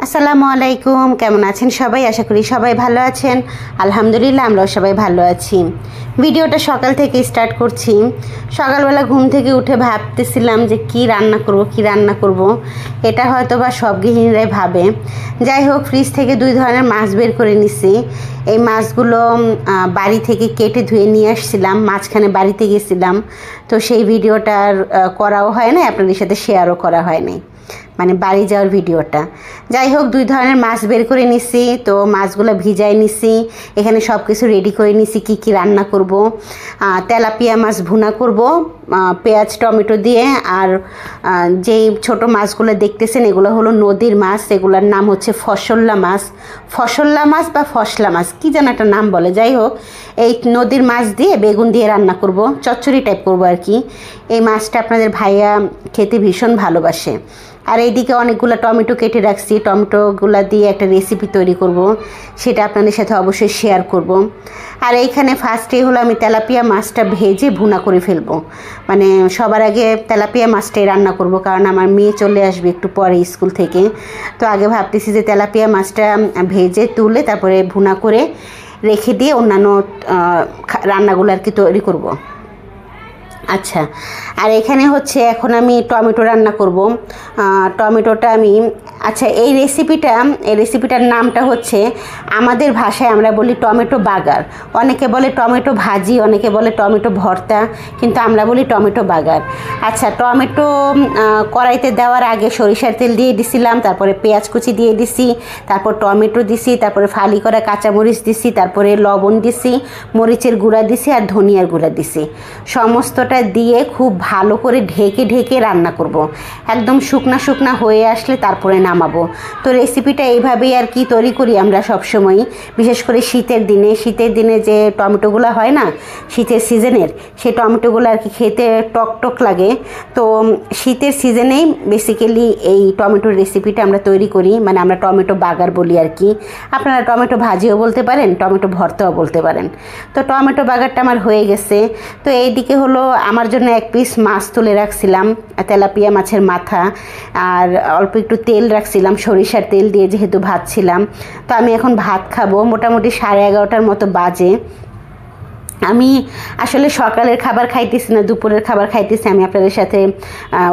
আসসালামু আলাইকুম, কেমন আছেন সবাই? আশা করি সবাই ভালো আছেন। আলহামদুলিল্লাহ আমরাও সবাই ভালো আছি। ভিডিওটা সকাল থেকে স্টার্ট করছি। সকালবেলা ঘুম থেকে উঠে ভাবতেছিলাম যে কি রান্না করব। এটা হয়তো বা সব গৃহিণীরাই ভাবে। যাই হোক, ফ্রিজ থেকে 2 ধরনের মাছ বের করে নিছি। এই মাছগুলো বাড়ি থেকে কেটে ধুয়ে নিয়ে আসছিলাম, মাঝখানে বাড়িতে গেছিলাম, তো সেই ভিডিওটা আর করাও হয় না, আপনাদের সাথে শেয়ারও করা হয় নাই, মানে বাড়ি যাওয়ার ভিডিওটা। যাই হোক, 2 ধরনের মাছ বের করে নিছি, তো মাছগুলো ভিজাই নিছি। এখানে সব কিছু রেডি করে নিছি কি কি রান্না করব। তেলাপিয়া মাছ ভুনা করব পেঁয়াজ টমেটো দিয়ে। আর যেই ছোট মাছগুলো দেখতেছেন এগুলো হলো নদীর মাছ, এগুলোর নাম হচ্ছে ফসল্লা মাছ বা ফসলা মাছ, কি যেন একটা নাম বলে। যাই হোক, এই নদীর মাছ দিয়ে বেগুন দিয়ে রান্না করব, চচ্চড়ি টাইপ করব আর কি। এই মাছটা আপনাদের ভাইয়া খেতে ভীষণ ভালোবাসে। আর এইদিকে অনেকগুলো টমেটো কেটে রাখছি, টমেটোগুলো দিয়ে একটা রেসিপি তৈরি করব, সেটা আপনাদের সাথে অবশ্যই শেয়ার করব। আর এইখানে ফার্স্টেই হলো আমি তেলাপিয়া মাছটা ভেজে ভুনা করে ফেলবো। মানে সবার আগে তেলাপিয়া মাছটাই রান্না করব, কারণ আমার মেয়ে চলে আসবে একটু পরে স্কুল থেকে। তো আগে ভাবতেছি যে তেলাপিয়া মাছটা ভেজে তুলে তারপরে ভুনা করে রেখে দিয়ে অন্যান্য রান্নাগুলো আর কি তৈরি করব। আচ্ছা, আর এখানে হচ্ছে এখন আমি টমেটো রান্না করব। টমেটোটা আমি এই রেসিপিটার নামটা হচ্ছে, আমাদের ভাষায় আমরা বলি টমেটো বাগার। অনেকে বলে টমেটো ভাজি, অনেকে বলে টমেটো ভর্তা, কিন্তু আমরা বলি টমেটো বাগার। আচ্ছা, টমেটো কড়াইতে দেওয়ার আগে সরিষার তেল দিয়ে দিছিলাম, তারপরে পেঁয়াজ কুচি দিয়ে দিছি, তারপর টমেটো দিছি, তারপরে ফালি করা কাঁচামরিচ দিছি, তারপরে লবণ দিছি, মরিচের গুঁড়া দিছি আর ধনিয়ার গুঁড়া দিছি। সমস্তটা দিয়ে খুব ভালো করে ঢেকে ঢেকে রান্না করব। একদম শুকনা হয়ে আসলে তারপরে নামাবো। তো রেসিপিটা এইভাবেই আর কি তৈরি করি আমরা সবসময়, বিশেষ করে শীতের দিনে যে টমেটোগুলো হয় না শীতের সিজনের, সেই টমেটোগুলো আর কি খেতে টক লাগে। তো শীতের সিজনেই বেসিক্যালি এই টমেটোর রেসিপিটা আমরা তৈরি করি, মানে আমরা টমেটো বাগার বলি আর কি। আপনারা টমেটো ভাজিও বলতে পারেন, টমেটো ভর্তাও বলতে পারেন। তো টমেটো বাগারটা আমার হয়ে গেছে। তো এইদিকে হলো আমার জন্য 1 পিস মাছ তুলে রাখছিলাম, তেলাপিয়া মাছের মাথা, আর অল্প একটু তেল রাখছিলাম, সরিষার তেল দিয়ে যেহেতু ভাজছিলাম। তো আমি এখন ভাত খাবো, মোটামুটি 11:30টার মতো বাজে। আমি আসলে সকালের খাবার খাইতেছি না, দুপুরের খাবার খাইতেছি, আমি আপনাদের সাথে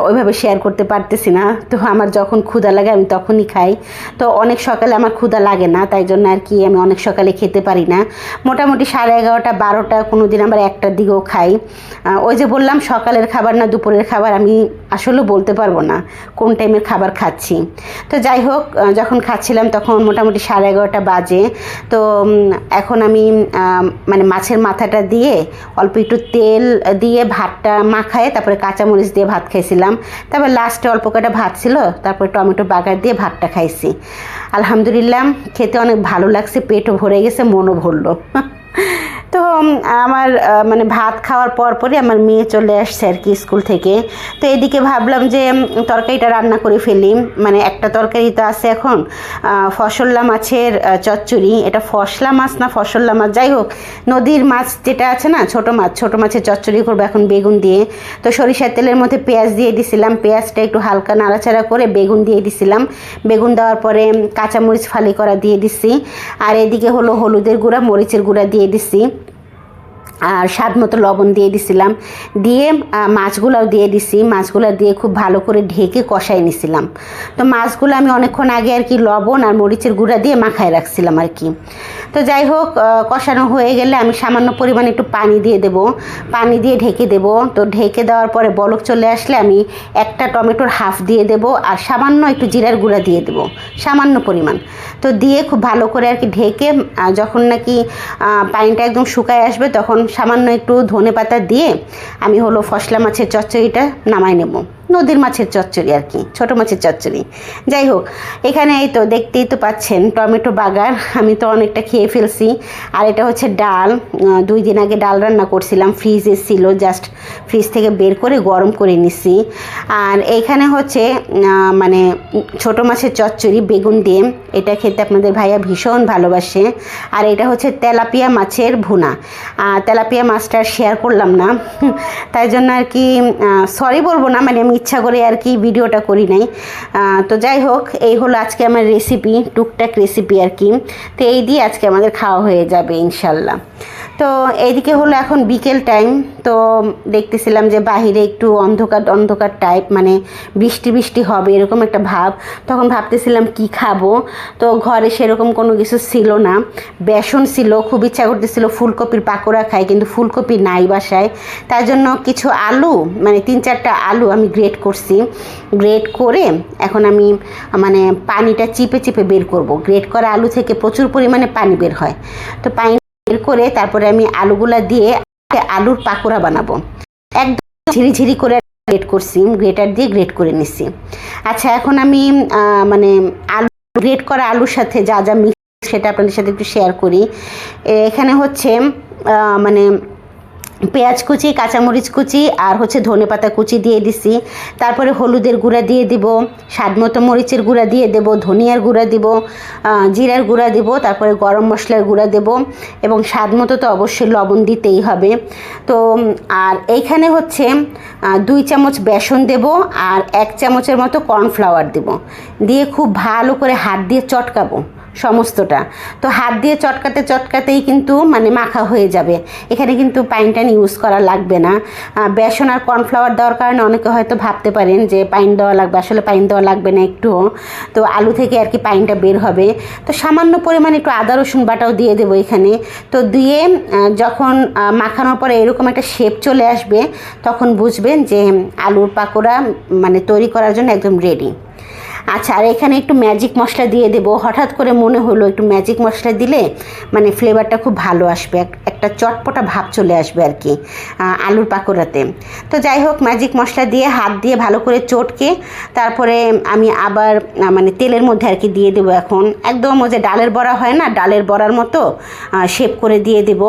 ওইভাবে শেয়ার করতে পারতেছি না। তো আমার যখন ক্ষুধা লাগে আমি তখনই খাই। তো অনেক সকালে আমার ক্ষুধা লাগে না, তাই জন্য আর কি আমি অনেক সকালে খেতে পারি না। মোটামুটি 11:30 12টা, কোনো দিন আবার 1টার দিকেও খাই। ওই যে বললাম সকালের খাবার না দুপুরের খাবার, আমি আসলে বলতে পারবো না কোন টাইমের খাবার খাচ্ছি। তো যাই হোক, যখন খাচ্ছিলাম তখন মোটামুটি 11:30 বাজে। তো এখন আমি মানে মাছের মাথাটা দিয়ে অল্প একটু তেল দিয়ে ভাতটা মাখায় তারপরে কাঁচামরিচ দিয়ে ভাত খাইছিলাম। তারপর লাস্টে অল্প কটা ভাত ছিল, তারপরে টমেটো বাগার দিয়ে ভাতটা খাইছি। আলহামদুলিল্লাহ, খেতে অনেক ভালো লাগছে, পেটও ভরে গেছে, মনও ভরলো। তো আমার মানে ভাত খাওয়ার পরই আমার মেয়ে চলে আসছে আর কি স্কুল থেকে। তো এদিকে ভাবলাম যে তরকারিটা রান্না করে ফেলি, মানে একটা তরকারি তো আছে এখন, ফসল্লা মাছের চচ্চড়ি। এটা ফসলা মাছ না ফসল্লা মাছ, যাই হোক নদীর মাছ যেটা আছে না, ছোটো মাছের চচ্চড়ি করবো এখন বেগুন দিয়ে। তো সরিষার তেলের মধ্যে পেঁয়াজ দিয়ে দিছিলাম, পেঁয়াজটা একটু হালকা নাড়াচাড়া করে বেগুন দিয়ে দিছিলাম। বেগুন দেওয়ার পরে কাঁচামরিচ ফালি করা দিয়ে দিছি, আর এদিকে হলো হলুদের গুঁড়া মরিচের গুঁড়া দিয়ে দিছি, আর স্বাদ মতো লবণ দিয়ে দিছিলাম। দিয়ে মাছগুলোও দিয়ে দিছি, মাছগুলো দিয়ে খুব ভালো করে ঢেকে কষাই নিছিলাম। তো মাছগুলো আমি অনেকক্ষণ আগে আর কি লবণ আর মরিচের গুঁড়া দিয়ে মাখায় রাখছিলাম আর কি। তো যাই হোক, কষানো হয়ে গেলে আমি সামান্য পরিমাণে একটু পানি দিয়ে দেবো, পানি দিয়ে ঢেকে দেবো। তো ঢেকে দেওয়ার পরে বলক চলে আসলে আমি একটা টমেটোর হাফ দিয়ে দেবো, আর সামান্য একটু জিরার গুঁড়া দিয়ে দেবো, সামান্য পরিমাণ। তো দিয়ে খুব ভালো করে আর কি ঢেকে যখন নাকি পানিটা একদম শুকায় আসবে তখন সামান্য একটু ধনেপাতা দিয়ে আমি হলো ফসলা মাছের চচ্চড়িটা নামাই নেব। নদীর মাছের চচ্চড়ি আর কি, ছোটো মাছের চচ্চড়ি। যাই হোক, এখানে এই তো দেখতেই তো পাচ্ছেন টমেটো বাগার, আমি তো অনেকটা খেয়ে ফেলছি। আর এটা হচ্ছে ডাল, 2 দিন আগে ডাল রান্না করছিলাম, ফ্রিজে ছিল, জাস্ট ফ্রিজ থেকে বের করে গরম করে নিছি। আর এইখানে হচ্ছে মানে ছোটো মাছের চচ্চড়ি বেগুন দিয়ে, এটা খেতে আপনাদের ভাইয়া ভীষণ ভালোবাসে। আর এটা হচ্ছে তেলাপিয়া মাছের ভুনা। তেলাপিয়া মাছটা শেয়ার করলাম না, তাই জন্য আর কি সরি বলবো না, মানে আমি ইচ্ছা করে আর কি ভিডিওটা করি নাই। তো যাই হোক, এই হলো আজকে আমার রেসিপি, টুকটাক রেসিপি আর কি। তো এই দিয়ে আজকে আমাদের খাওয়া হয়ে যাবে ইনশাল্লাহ। তো এইদিকে হলো এখন বিকেল টাইম। তো দেখতেছিলাম যে বাহিরে একটু অন্ধকার অন্ধকার টাইপ, মানে বৃষ্টি বৃষ্টি হবে এরকম একটা ভাব। তখন ভাবতেছিলাম কি খাবো। তো ঘরে সেরকম কোনো কিছু ছিল না। বেসন ছিল, খুব ইচ্ছা করতেছিল ফুলকপির পাকোড়া খাই, কিন্তু ফুলকপি নাই বাসায়। তার জন্য কিছু আলু, মানে 3-4টা আলু আমি গ্রেট করছি। গ্রেট করে এখন আমি মানে পানিটা চিপে চিপে বের করব। গ্রেট করা আলু থেকে প্রচুর পরিমাণে পানি বের হয়। তো পানি বের করে তারপরে আমি আলুগুলা দিয়ে আলুর পাকোড়া বানাবো। একদম ঝিরিঝিরি করে গ্রেট করছি, গ্রেটার দিয়ে গ্রেট করে নিচ্ছি। আচ্ছা, এখন আমি মানে আলু গ্রেট করা আলুর সাথে যা যা মিক্স সেটা আপনাদের সাথে একটু শেয়ার করি। এখানে হচ্ছে মানে পেঁয়াজ কুচি, কাঁচামরিচ কুচি আর হচ্ছে ধনেপাতা কুচি দিয়ে দিছি। তারপরে হলুদের গুঁড়া দিয়ে দিব, স্বাদমতো মরিচের গুঁড়া দিয়ে দেব, ধনিয়ার গুঁড়া দিব, জিরার গুঁড়া দিব, তারপরে গরম মশলার গুঁড়া দেব এবং স্বাদমতো তো অবশ্যই লবণ দিতেই হবে। তো আর এইখানে হচ্ছে 2 চামচ বেসন দেব আর 1 চামচের মতো কর্নফ্লাওয়ার দেব। দিয়ে খুব ভালো করে হাত দিয়ে চটকাবো সমস্তটা। তো হাত দিয়ে চটকাতে চটকাতেই কিন্তু মানে মাখা হয়ে যাবে। এখানে কিন্তু পাইন টাইন ইউজ করা লাগবে না। বেসন আর কর্নফ্লাওয়ার দেওয়ার কারণে অনেকে হয়তো ভাবতে পারেন যে পাইন দেওয়া লাগবে, আসলে পাইন দেওয়া লাগবে না একটুও। তো আলু থেকে আর কি পাইনটা বের হবে। তো সামান্য পরিমাণে একটু আদা রসুন বাটাও দিয়ে দেবো এখানে। তো দিয়ে যখন মাখানোর পরে এরকম একটা শেপ চলে আসবে, তখন বুঝবেন যে আলুর পাকোড়া মানে তৈরি করার জন্য একদম রেডি। আচ্ছা, আর এখানে একটু ম্যাজিক মশলা দিয়ে দেবো। হঠাৎ করে মনে হলো একটু ম্যাজিক মশলা দিলে মানে ফ্লেভারটা খুব ভালো আসবে, একটা চটপটা ভাব চলে আসবে আর কি আলুর পাকোড়াতে। তো যাই হোক, ম্যাজিক মশলা দিয়ে হাত দিয়ে ভালো করে চটকে তারপরে আমি আবার মানে তেলের মধ্যে আর কি দিয়ে দেবো। এখন একদম ওই যে ডালের বড়া হয় না, ডালের বড়ার মতো শেপ করে দিয়ে দেবো।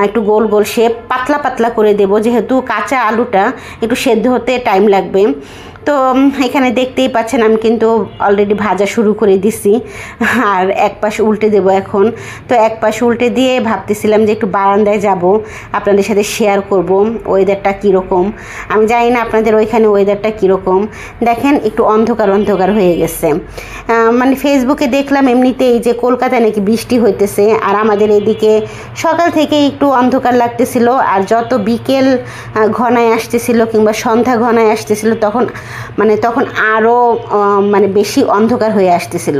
একটু গোল গোল শেপ, পাতলা পাতলা করে দেবো, যেহেতু কাঁচা আলুটা একটু সেদ্ধ হতে টাইম লাগবে। তো এখানে দেখতেই পাচ্ছেন আমি কিন্তু অলরেডি ভাজা শুরু করে দিছি। আর এক পাশ উল্টে দেবো এখন। তো এক পাশ উল্টে দিয়ে ভাবতেছিলাম যে একটু বারান্দায় যাব, আপনাদের সাথে শেয়ার করব ওয়েদারটা কীরকম। আমি জানি না আপনাদের ওইখানে ওয়েদারটা কীরকম। দেখেন একটু অন্ধকার অন্ধকার হয়ে গেছে। মানে ফেসবুকে দেখলাম এমনিতেই যে কলকাতায় নাকি বৃষ্টি হইতেছে, আর আমাদের এদিকে সকাল থেকে একটু অন্ধকার লাগতেছিল। আর যত বিকেল ঘনায় আসতেছিল কিংবা সন্ধ্যা ঘনায় আসতেছিল তখন আরও মানে বেশি অন্ধকার হয়ে আসতেছিল।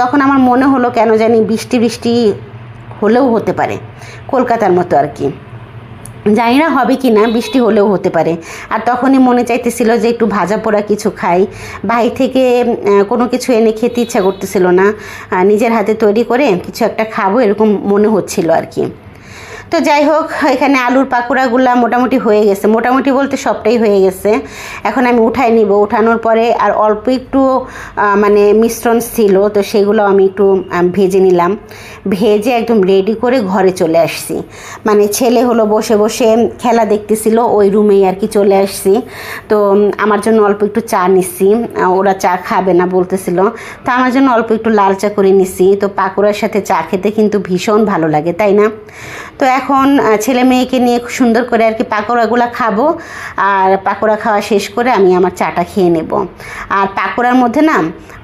তখন আমার মনে হলো কেন জানি বৃষ্টি বৃষ্টি হলেও হতে পারে, কলকাতার মতো আর কি। জানি না হবে কি না, বৃষ্টি হলেও হতে পারে। আর তখনই মনে চাইতেছিল যে একটু ভাজা পোড়া কিছু খাই। বাইরে থেকে কোনো কিছু এনে খেতে ইচ্ছা করতেছিল না, নিজের হাতে তৈরি করে কিছু একটা খাবো এরকম মনে হচ্ছিল আর কি। তো যাই হোক, এখানে আলুর পাকোড়াগুলো মোটামুটি হয়ে গেছে, মোটামুটি বলতে সবটাই হয়ে গেছে। এখন আমি উঠাই নিব। উঠানোর পরে আর অল্প একটু মানে মিশ্রণ ছিল, তো সেগুলো আমি একটু ভেজে নিলাম। ভেজে একদম রেডি করে ঘরে চলে আসছি। মানে ছেলে হলো বসে বসে খেলা দেখতেছিল, ওই রুমেই আর কি চলে আসছি। তো আমার জন্য অল্প একটু চা নিচ্ছি, ওরা চা খাবে না বলতেছিল। তো আমার জন্য অল্প একটু লাল চা করে নিচ্ছি। তো পাকোড়ার সাথে চা খেতে কিন্তু ভীষণ ভালো লাগে, তাই না? তো এখন ছেলে মেয়েকে নিয়ে সুন্দর করে আর কি পাকোড়াগুলো খাবো। আর পাকোড়া খাওয়া শেষ করে আমি আমার চাটা খেয়ে নেব। আর পাকোড়ার মধ্যে না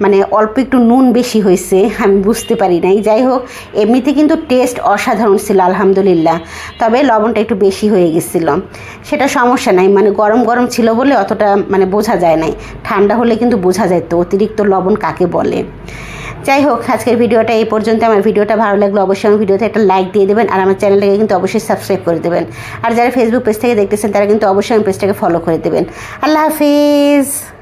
মানে অল্প একটু নুন বেশি হয়েছে, আমি বুঝতে পারি নাই। যাই হোক, এমনিতে কিন্তু টেস্ট অসাধারণ ছিল আলহামদুলিল্লাহ। তবে লবণটা একটু বেশি হয়ে গেছিলো, সেটা সমস্যা নাই। মানে গরম গরম ছিল বলে অতটা মানে বোঝা যায় নাই, ঠান্ডা হলে কিন্তু বোঝা যেত অতিরিক্ত লবণ কাকে বলে। যাই হোক, আজকের ভিডিওটা এই পর্যন্ত। আমার ভিডিওটা ভালো লাগলে অবশ্যই আমার ভিডিওতে একটা লাইক দিয়ে দেবেন, আর আমার চ্যানেলটাকে কিন্তু অবশ্যই সাবস্ক্রাইব করে দেবেন। আর যারা ফেসবুক পেজ থেকে দেখতেছেন তারা কিন্তু অবশ্যই আমার পেজটাকে ফলো করে দেবেন। আল্লাহ হাফিজ।